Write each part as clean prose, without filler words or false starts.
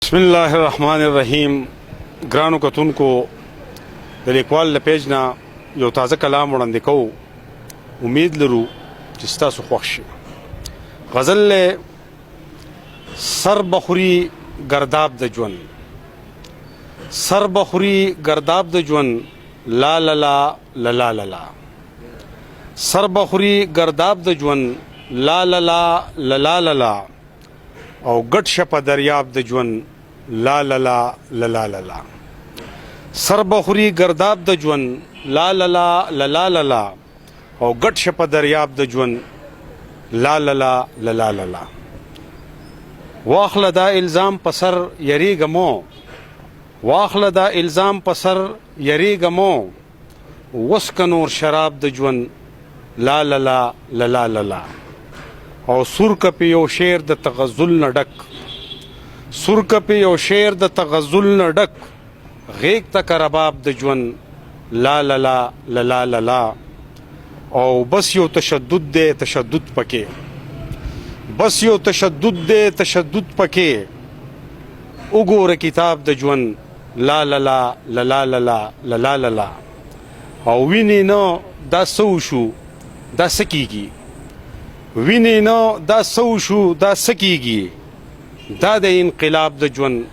بسم الله الرحمن الرحیم. ګرانو کتونکو د لیکوال له پیج نه یو تازه کلام وړاندې کوو. امید لرو چې ستاسو خوښ شي. غزل له سر بخوري گرداب د ژوند، سر بخوري گرداب د ژوند، لا لا لا لا لا لا لا. سر بخوري گرداب د ژوند، لا لا لا لا لا لا لا. او ګټ شپه دریاب د ژوند، لا لا لا لا لا لا لا. سر بخوري گرداب د ژوند، لا لا لا لا لا لا لا. او ګټ شپه دریاب د ژوند، لا لا لا لا لا لا لا. واخله دا الزام په سر یریږمو، واخله دا الزام په سر یریږمو. وسکه نور شراب د ژوند، لا لا لا لا لا لا لا. او سور کپی یو شعر د تغزل نه ډک، سور کپی یو شعر د تغزل نه ډک. غیږ تک رباب د ژوند، لا لا لا لا لا لا لا. او بس یو تشدد دی تشدد پکې، بس یو تشدد دی تشدد پکې. وګوره کتاب د ژوند، لا لا لا لا لا لا لا لا لا لا. او ویني نه دا سو شو دا سکیږي، ویني نه دا سو شو دا سکیږي. دا د انقلاب د ژوند،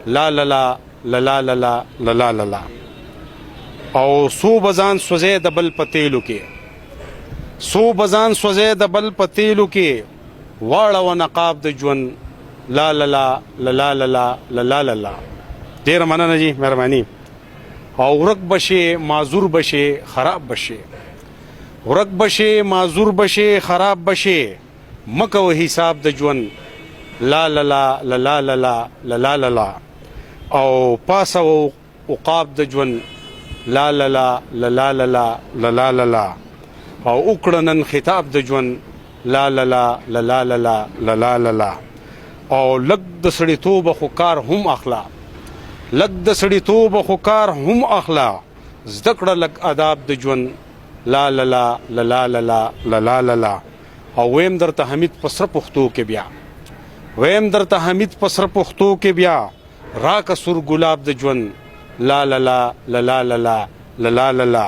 لا لا لا لا لا لا لا لا لا لا. او سو بزان سوځي د بل پتیلو کې، سو بزان سوځي د بل پتیلو کې. واړه و نقاب د ژوند، لا لا لا لا لا لا لا لا لا لا. ډېره مننه جی، مهرباني. او ورک بشي معذور بشي خراب بشي، ورک بشي معذور بشي خراب بشي. مکو حساب د ژوند، لا لا لا لا لا لا لا لا لا لا. او پاسو عقاب د ژوند، لا لا لا لا لا لا لا لا لا لا. او وکړنن خطاب د ژوند، لا لا لا لا لا لا لا لا لا لا. او لګ د سړیتوب خو کار هم اخلا، لګ د سړیتوب خو کار هم اخلا. زده کړه لګ آداب د ژوند، لا لا لا لا لا لا لا لا لا لا. او ویم درته حمید پسر پښتو کې بیا، ویم درته حمید پسر پښتو کې بیا. راکه سور ګلاب د ژوند، لا لا لا لا لا لا لا لا لا لا.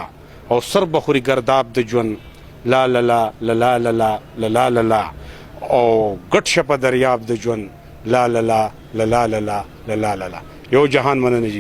او سر بخوري گرداب د ژوند، لا لا لا لا لا لا لا لا لا لا. او ګټ شپه دریاب د ژوند، لا لا لا لا لا لا لا لا لا لا. یو جهان مننه جی.